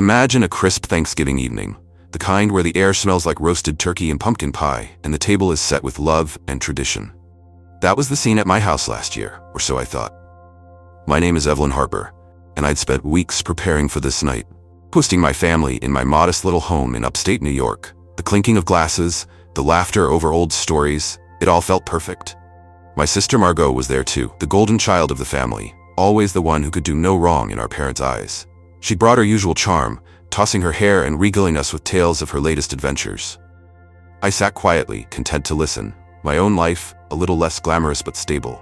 Imagine a crisp Thanksgiving evening, the kind where the air smells like roasted turkey and pumpkin pie, and the table is set with love and tradition. That was the scene at my house last year, or so I thought. My name is Evelyn Harper, and I'd spent weeks preparing for this night, hosting my family in my modest little home in upstate New York. The clinking of glasses, the laughter over old stories, it all felt perfect. My sister Margot was there too, the golden child of the family, always the one who could do no wrong in our parents' eyes. She brought her usual charm, tossing her hair and regaling us with tales of her latest adventures. I sat quietly, content to listen, my own life a little less glamorous but stable.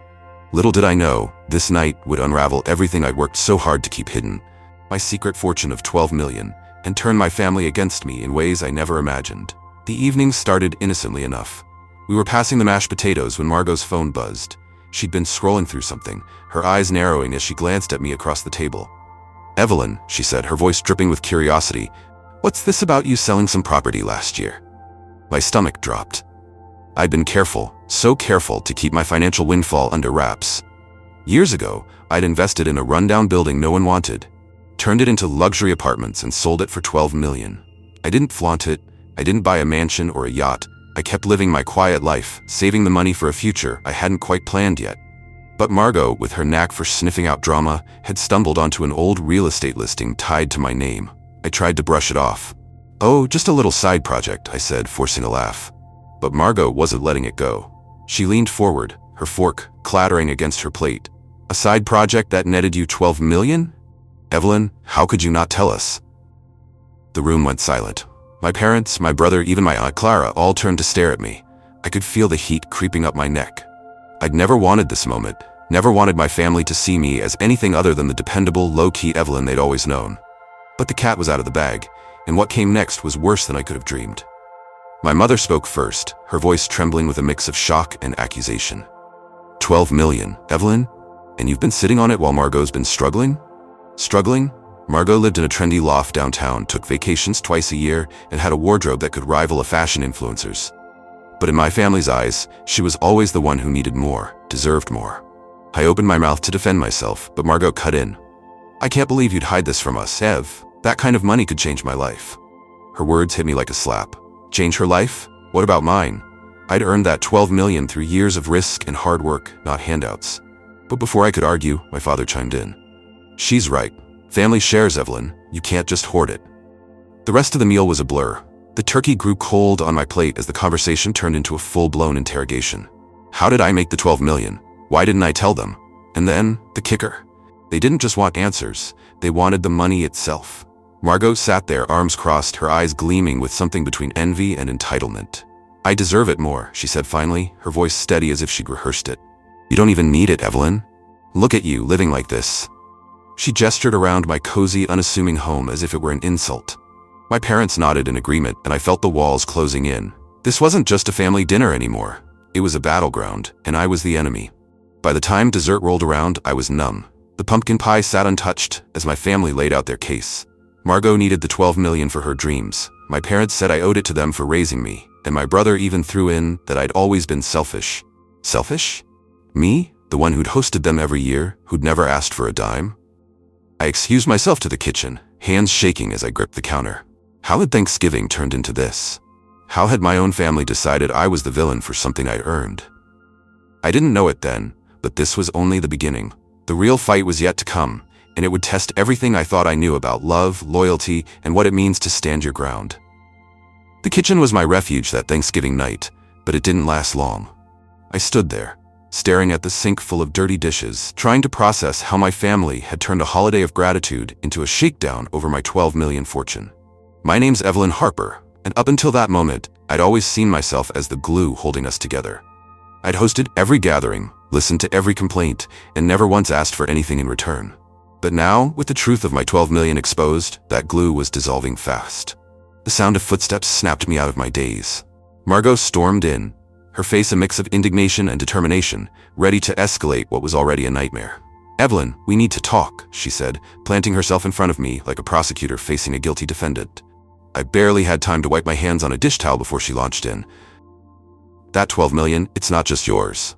Little did I know, this night would unravel everything I'd worked so hard to keep hidden, my secret fortune of 12 million, and turn my family against me in ways I never imagined. The evening started innocently enough. We were passing the mashed potatoes when Margot's phone buzzed. She'd been scrolling through something, her eyes narrowing as she glanced at me across the table. "Evelyn," she said, her voice dripping with curiosity, "what's this about you selling some property last year?" My stomach dropped. I'd been careful, so careful to keep my financial windfall under wraps. Years ago, I'd invested in a rundown building no one wanted, turned it into luxury apartments and sold it for 12 million. I didn't flaunt it, I didn't buy a mansion or a yacht. I kept living my quiet life, saving the money for a future I hadn't quite planned yet. But Margot, with her knack for sniffing out drama, had stumbled onto an old real estate listing tied to my name. I tried to brush it off. "Oh, just a little side project," I said, forcing a laugh. But Margot wasn't letting it go. She leaned forward, her fork clattering against her plate. "A side project that netted you 12 million? Evelyn, how could you not tell us?" The room went silent. My parents, my brother, even my Aunt Clara all turned to stare at me. I could feel the heat creeping up my neck. I'd never wanted this moment, never wanted my family to see me as anything other than the dependable, low-key Evelyn they'd always known. But the cat was out of the bag, and what came next was worse than I could have dreamed. My mother spoke first, her voice trembling with a mix of shock and accusation. 12 million, Evelyn? And you've been sitting on it while Margot's been struggling? Struggling? Margot lived in a trendy loft downtown, took vacations twice a year, and had a wardrobe that could rival a fashion influencer's. But in my family's eyes, she was always the one who needed more, deserved more. I opened my mouth to defend myself, but Margot cut in. "I can't believe you'd hide this from us, Ev. That kind of money could change my life." Her words hit me like a slap. Change her life? What about mine? I'd earned that 12 million through years of risk and hard work, not handouts. But before I could argue, my father chimed in. "She's right. Family shares, Evelyn. You can't just hoard it." The rest of the meal was a blur. The turkey grew cold on my plate as the conversation turned into a full-blown interrogation. How did I make the 12 million? Why didn't I tell them? And then, the kicker. They didn't just want answers, they wanted the money itself. Margot sat there, arms crossed, her eyes gleaming with something between envy and entitlement. "I deserve it more," she said finally, her voice steady as if she'd rehearsed it. "You don't even need it, Evelyn. Look at you, living like this." She gestured around my cozy, unassuming home as if it were an insult. My parents nodded in agreement, and I felt the walls closing in. This wasn't just a family dinner anymore. It was a battleground, and I was the enemy. By the time dessert rolled around, I was numb. The pumpkin pie sat untouched as my family laid out their case. Margot needed the 12 million for her dreams. My parents said I owed it to them for raising me, and my brother even threw in that I'd always been selfish. Selfish? Me? The one who'd hosted them every year, who'd never asked for a dime? I excused myself to the kitchen, hands shaking as I gripped the counter. How had Thanksgiving turned into this? How had my own family decided I was the villain for something I earned? I didn't know it then, but this was only the beginning. The real fight was yet to come, and it would test everything I thought I knew about love, loyalty, and what it means to stand your ground. The kitchen was my refuge that Thanksgiving night, but it didn't last long. I stood there, staring at the sink full of dirty dishes, trying to process how my family had turned a holiday of gratitude into a shakedown over my 12 million fortune. My name's Evelyn Harper, and up until that moment, I'd always seen myself as the glue holding us together. I'd hosted every gathering, listened to every complaint, and never once asked for anything in return. But now, with the truth of my 12 million exposed, that glue was dissolving fast. The sound of footsteps snapped me out of my daze. Margot stormed in, her face a mix of indignation and determination, ready to escalate what was already a nightmare. "Evelyn, we need to talk," she said, planting herself in front of me like a prosecutor facing a guilty defendant. I barely had time to wipe my hands on a dish towel before she launched in. "That 12 million, it's not just yours.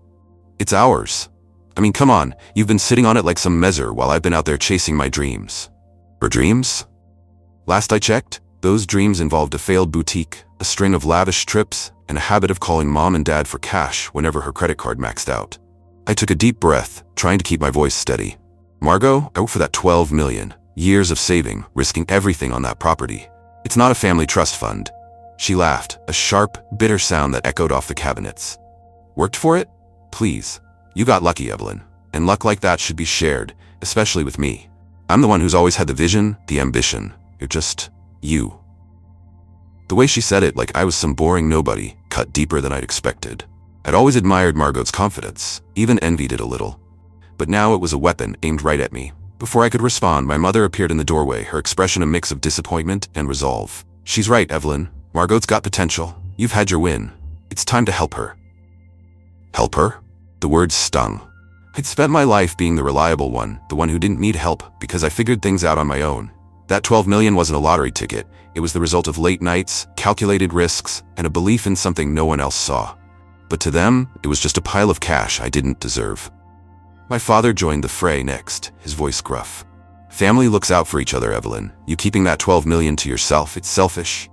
It's ours. I mean, come on, you've been sitting on it like some messer while I've been out there chasing my dreams." "Her dreams?" Last I checked, those dreams involved a failed boutique, a string of lavish trips, and a habit of calling mom and dad for cash whenever her credit card maxed out. I took a deep breath, trying to keep my voice steady. Margot, I worked for that 12 million. Years of saving, risking everything on that property. It's not a family trust fund. She laughed, a sharp, bitter sound that echoed off the cabinets. Worked for it? Please. You got lucky, Evelyn. And luck like that should be shared, especially with me. I'm the one who's always had the vision, the ambition. You're just you. The way she said it, like I was some boring nobody, cut deeper than I'd expected. I'd always admired Margot's confidence, even envied it a little. But now it was a weapon aimed right at me. Before I could respond, my mother appeared in the doorway, her expression a mix of disappointment and resolve. She's right, Evelyn. Margot's got potential. You've had your win. It's time to help her. Help her? The words stung. I'd spent my life being the reliable one, the one who didn't need help because I figured things out on my own. That 12 million wasn't a lottery ticket. It was the result of late nights, calculated risks, and a belief in something no one else saw. But to them, it was just a pile of cash I didn't deserve. My father joined the fray next, his voice gruff. Family looks out for each other, Evelyn. You keeping that 12 million to yourself, it's selfish.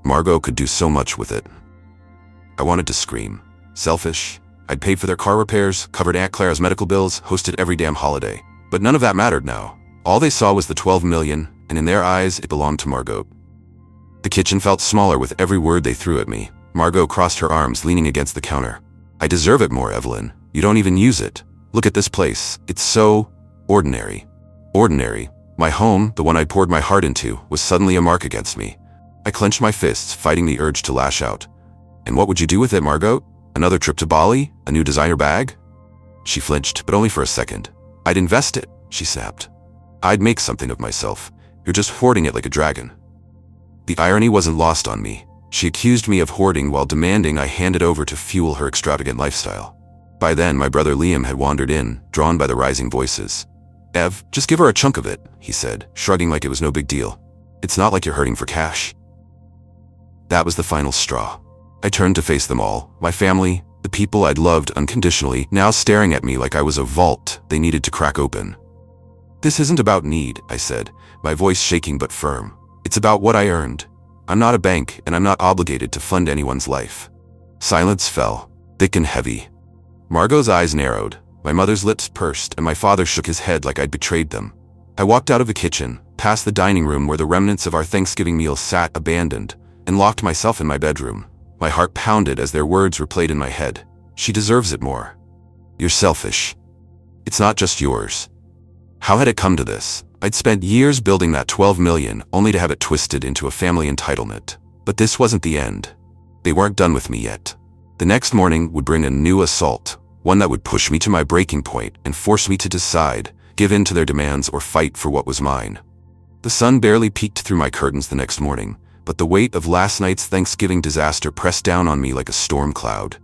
Margot could do so much with it. I wanted to scream. Selfish. I'd paid for their car repairs, covered Aunt Clara's medical bills, hosted every damn holiday. But none of that mattered now. All they saw was the 12 million, and in their eyes, it belonged to Margot. The kitchen felt smaller with every word they threw at me. Margot crossed her arms, leaning against the counter. I deserve it more, Evelyn. You don't even use it. Look at this place. It's so ordinary. Ordinary. My home, the one I poured my heart into, was suddenly a mark against me. I clenched my fists, fighting the urge to lash out. And what would you do with it, Margot? Another trip to Bali? A new designer bag? She flinched, but only for a second. I'd invest it, she snapped. I'd make something of myself. You're just hoarding it like a dragon. The irony wasn't lost on me. She accused me of hoarding while demanding I hand it over to fuel her extravagant lifestyle. By then, my brother Liam had wandered in, drawn by the rising voices. Ev, just give her a chunk of it, he said, shrugging like it was no big deal. It's not like you're hurting for cash. That was the final straw. I turned to face them all, my family, the people I'd loved unconditionally, now staring at me like I was a vault they needed to crack open. This isn't about need, I said, my voice shaking but firm. It's about what I earned. I'm not a bank, and I'm not obligated to fund anyone's life. Silence fell, thick and heavy. Margot's eyes narrowed, my mother's lips pursed, and my father shook his head like I'd betrayed them. I walked out of the kitchen, past the dining room where the remnants of our Thanksgiving meal sat abandoned, and locked myself in my bedroom. My heart pounded as their words replayed in my head. She deserves it more. You're selfish. It's not just yours. How had it come to this? I'd spent years building that 12 million, only to have it twisted into a family entitlement. But this wasn't the end. They weren't done with me yet. The next morning would bring a new assault, one that would push me to my breaking point and force me to decide, give in to their demands or fight for what was mine. The sun barely peeked through my curtains the next morning, but the weight of last night's Thanksgiving disaster pressed down on me like a storm cloud.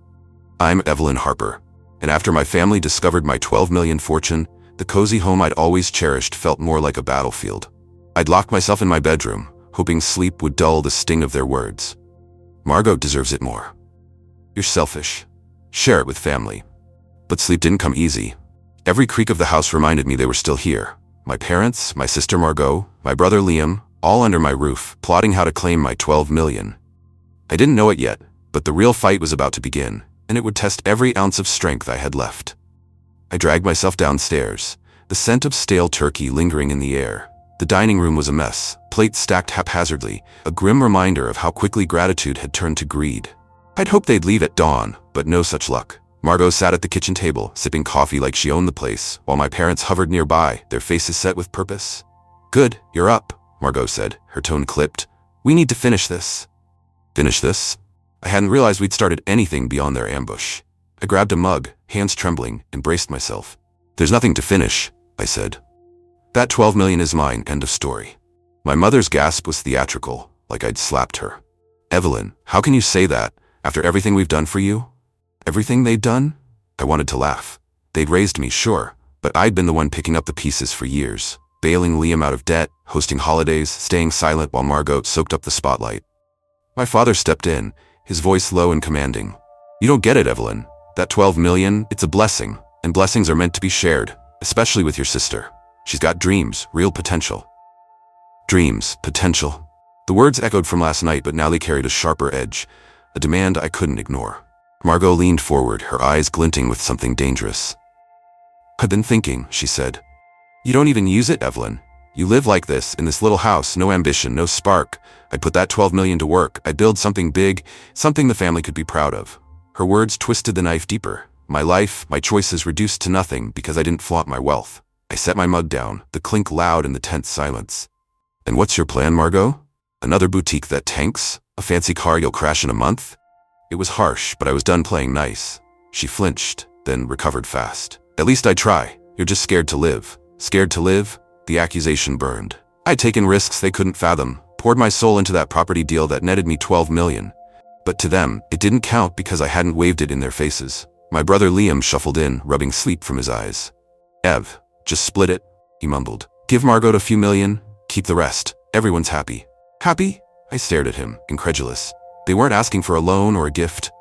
I'm Evelyn Harper, and after my family discovered my 12 million fortune, the cozy home I'd always cherished felt more like a battlefield. I'd locked myself in my bedroom, hoping sleep would dull the sting of their words. Margot deserves it more. You're selfish. Share it with family. But sleep didn't come easy. Every creak of the house reminded me they were still here. My parents, my sister Margot, my brother Liam, all under my roof, plotting how to claim my 12 million. I didn't know it yet, but the real fight was about to begin, and it would test every ounce of strength I had left. I dragged myself downstairs, the scent of stale turkey lingering in the air. The dining room was a mess, plates stacked haphazardly, a grim reminder of how quickly gratitude had turned to greed. I'd hoped they'd leave at dawn, but no such luck. Margot sat at the kitchen table, sipping coffee like she owned the place, while my parents hovered nearby, their faces set with purpose. Good, you're up, Margot said, her tone clipped. We need to finish this. Finish this? I hadn't realized we'd started anything beyond their ambush. I grabbed a mug, hands trembling, and braced myself. There's nothing to finish, I said. That 12 million is mine, end of story. My mother's gasp was theatrical, like I'd slapped her. Evelyn, how can you say that? After everything we've done for you? Everything they'd done? I wanted to laugh. They'd raised me, sure, but I'd been the one picking up the pieces for years, bailing Liam out of debt, hosting holidays, staying silent while Margot soaked up the spotlight. My father stepped in, his voice low and commanding. You don't get it, Evelyn. That 12 million, it's a blessing, and blessings are meant to be shared, especially with your sister. She's got dreams, real potential. Dreams, potential. The words echoed from last night, but now they carried a sharper edge, a demand I couldn't ignore. Margot leaned forward, her eyes glinting with something dangerous. "I've been thinking," she said. "You don't even use it, Evelyn. You live like this, in this little house, no ambition, no spark. I'd put that 12 million to work. I'd build something big, something the family could be proud of." Her words twisted the knife deeper. My life, my choices reduced to nothing because I didn't flaunt my wealth. I set my mug down, the clink loud in the tense silence. "And what's your plan, Margot? Another boutique that tanks? A fancy car you'll crash in a month?" It was harsh, but I was done playing nice. She flinched, then recovered fast. "At least I'd try. You're just scared to live." Scared to live? The accusation burned. I'd taken risks they couldn't fathom, poured my soul into that property deal that netted me 12 million. But to them, it didn't count because I hadn't waved it in their faces. My brother Liam shuffled in, rubbing sleep from his eyes. "Ev, just split it," he mumbled. "Give Margot a few million, keep the rest. Everyone's happy." "Happy?" I stared at him, incredulous. They weren't asking for a loan or a gift.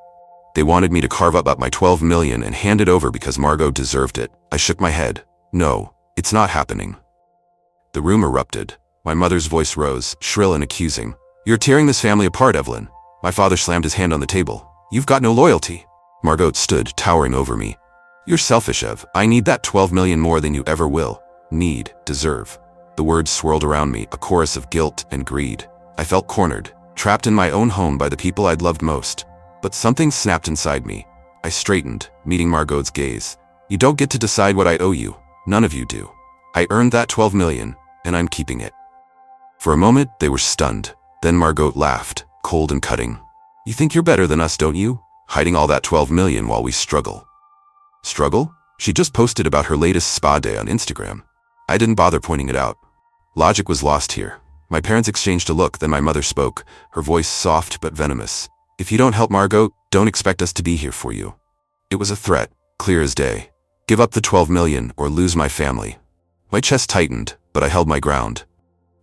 They wanted me to carve up my 12 million and hand it over because Margot deserved it. I shook my head. "No, it's not happening." The room erupted. My mother's voice rose, shrill and accusing. "You're tearing this family apart, Evelyn." My father slammed his hand on the table. "You've got no loyalty." Margot stood, towering over me. "You're selfish, Ev. I need that 12 million more than you ever will. Need, deserve." The words swirled around me, a chorus of guilt and greed. I felt cornered, trapped in my own home by the people I'd loved most. But something snapped inside me. I straightened, meeting Margot's gaze. "You don't get to decide what I owe you. None of you do. I earned that 12 million, and I'm keeping it." For a moment, they were stunned. Then Margot laughed, cold and cutting. "You think you're better than us, don't you? Hiding all that 12 million while we struggle." Struggle? She just posted about her latest spa day on Instagram. I didn't bother pointing it out. Logic was lost here. My parents exchanged a look, then my mother spoke, her voice soft but venomous. "If you don't help Margot, don't expect us to be here for you." It was a threat, clear as day. Give up the 12 million or lose my family. My chest tightened, but I held my ground.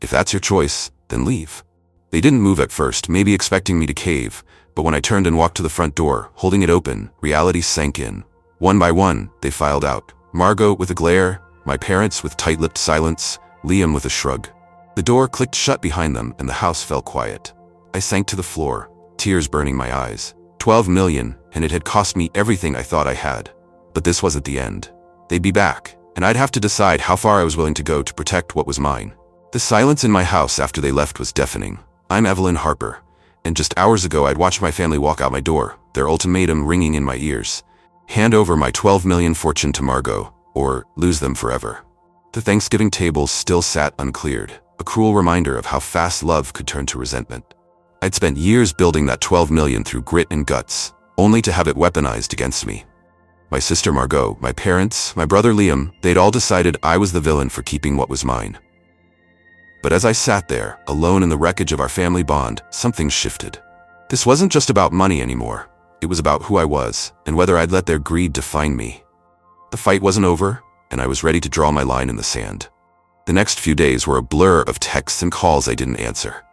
"If that's your choice, then leave." They didn't move at first, maybe expecting me to cave, but when I turned and walked to the front door, holding it open, reality sank in. One by one, they filed out. Margot with a glare, my parents with tight-lipped silence, Liam with a shrug. The door clicked shut behind them and the house fell quiet. I sank to the floor, tears burning my eyes. 12 million, and it had cost me everything I thought I had. But this wasn't the end. They'd be back, and I'd have to decide how far I was willing to go to protect what was mine. The silence in my house after they left was deafening. I'm Evelyn Harper, and just hours ago I'd watched my family walk out my door, their ultimatum ringing in my ears. Hand over my 12 million fortune to Margot, or lose them forever. The Thanksgiving table still sat uncleared, a cruel reminder of how fast love could turn to resentment. I'd spent years building that 12 million through grit and guts, only to have it weaponized against me. My sister Margot, my parents, my brother Liam, they'd all decided I was the villain for keeping what was mine. But as I sat there, alone in the wreckage of our family bond, something shifted. This wasn't just about money anymore. It was about who I was, and whether I'd let their greed define me. The fight wasn't over, and I was ready to draw my line in the sand. The next few days were a blur of texts and calls I didn't answer.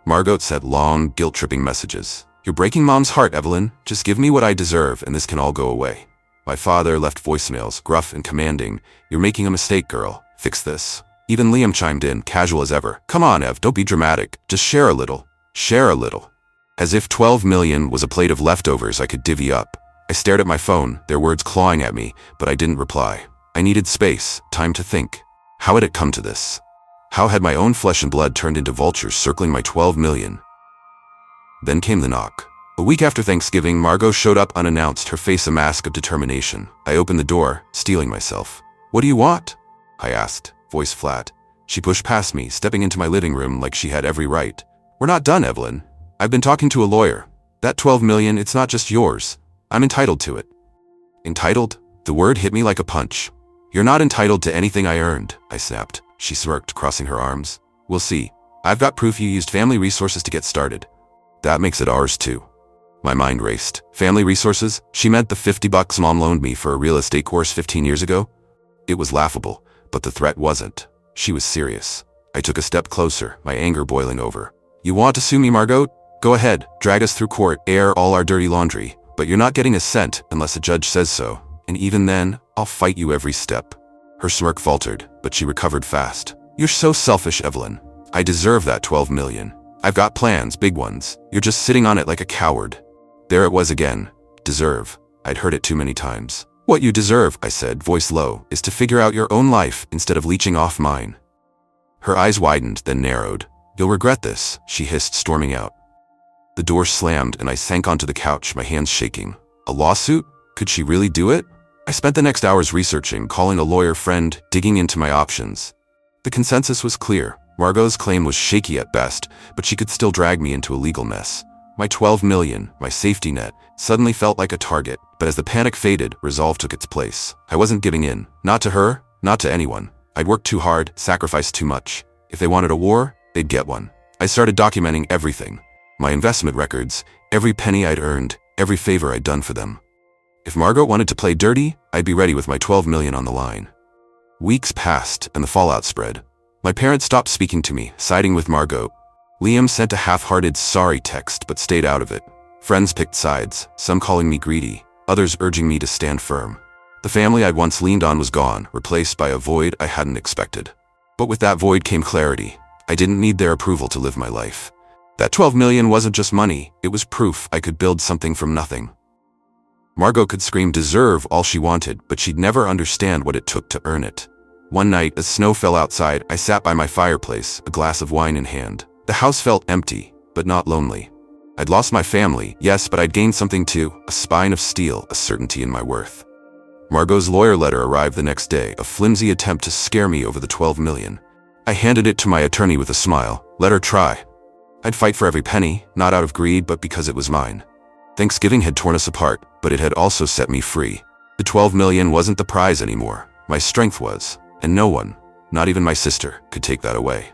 Margot sent long, guilt-tripping messages. "You're breaking Mom's heart, Evelyn. Just give me what I deserve, and this can all go away." My father left voicemails, gruff and commanding. "You're making a mistake, girl. Fix this." Even Liam chimed in, casual as ever. "Come on, Ev, don't be dramatic. Just share a little. Share a little." As if 12 million was a plate of leftovers I could divvy up. I stared at my phone, their words clawing at me, but I didn't reply. I needed space, time to think. How had it come to this? How had my own flesh and blood turned into vultures circling my 12 million? Then came the knock. A week after Thanksgiving, Margot showed up unannounced, her face a mask of determination. I opened the door, steeling myself. "What do you want?" I asked, voice flat. She pushed past me, stepping into my living room like she had every right. "We're not done, Evelyn. I've been talking to a lawyer. That 12 million, it's not just yours. I'm entitled to it." Entitled? The word hit me like a punch. "You're not entitled to anything I earned," I snapped. She smirked, crossing her arms. "We'll see. I've got proof you used family resources to get started. That makes it ours too." My mind raced. Family resources? She meant the $50 Mom loaned me for a real estate course 15 years ago? It was laughable, but the threat wasn't. She was serious. I took a step closer, my anger boiling over. "You want to sue me, Margot? Go ahead, drag us through court, air all our dirty laundry. But you're not getting a cent unless a judge says so. And even then, I'll fight you every step." Her smirk faltered, but she recovered fast. "You're so selfish, Evelyn. I deserve that 12 million. I've got plans, big ones. You're just sitting on it like a coward. There it was again. Deserve. I'd heard it too many times. What you deserve, I said, voice low, is to figure out your own life instead of leeching off mine. Her eyes widened, then narrowed. You'll regret this, she hissed, storming out. The door slammed and I sank onto the couch, my hands shaking. A lawsuit? Could she really do it? I spent the next hours researching, calling a lawyer friend, digging into my options. The consensus was clear. Margot's claim was shaky at best, but she could still drag me into a legal mess. My 12 million, my safety net, suddenly felt like a target, but as the panic faded, resolve took its place. I wasn't giving in. Not to her, not to anyone. I'd worked too hard, sacrificed too much. If they wanted a war, they'd get one. I started documenting everything. My investment records, every penny I'd earned, every favor I'd done for them. If Margot wanted to play dirty, I'd be ready with my 12 million on the line. Weeks passed, and the fallout spread. My parents stopped speaking to me, siding with Margot. Liam sent a half-hearted sorry text, but stayed out of it. Friends picked sides, some calling me greedy, others urging me to stand firm. The family I'd once leaned on was gone, replaced by a void I hadn't expected. But with that void came clarity. I didn't need their approval to live my life. That 12 million wasn't just money, it was proof I could build something from nothing. Margot could scream deserve all she wanted, but she'd never understand what it took to earn it. One night, as snow fell outside, I sat by my fireplace, a glass of wine in hand. The house felt empty, but not lonely. I'd lost my family, yes, but I'd gained something too, a spine of steel, a certainty in my worth. Margot's lawyer letter arrived the next day, a flimsy attempt to scare me over the 12 million. I handed it to my attorney with a smile. Let her try. I'd fight for every penny, not out of greed, but because it was mine. Thanksgiving had torn us apart, but it had also set me free. The 12 million wasn't the prize anymore. My strength was, and no one, not even my sister, could take that away.